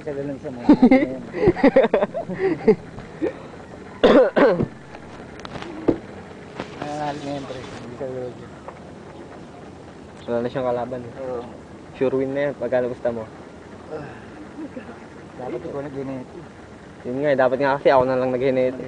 sila lang sa mga nananalo ngayon pre, hindi sa lulog. Wala na siyang kalaban. Oo. Sure win na yan, pagkano gusto mo? Dapat ikaw nag-init. Yun nga, dapat nga kasi ako na lang nag-init.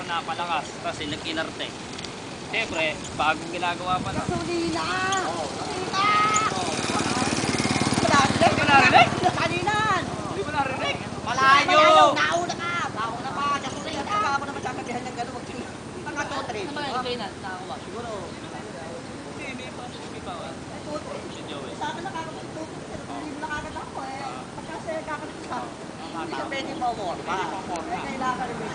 Napalakas kasi nag-inarte. Siyempre, bagong ginagawa pa lang. Gasolina! Gasolina! Hindi mo narinig? Kaninan! Hindi mo narinig? Malayo! Nauna ka! Nauna pa! Gasolina! Kaya ako naman sasabihan ng gano'n. Ang katotre. Ano ba yung kainan? Nakakuha? Siguro. Hindi, may pa. Si Joey. Sa akin nakakapagtutok. Hindi mo nakagad ako eh. Pagkasi kakalimutan sa akin. Hindi ka pwede pa mo. Kailangan rin mo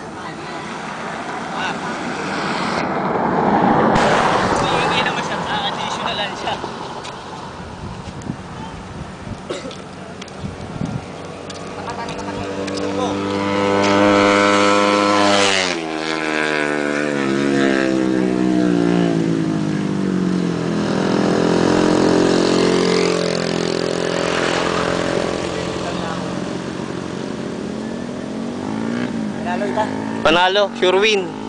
yung hindi naman siya, additional lang siya. Panalo, sure win.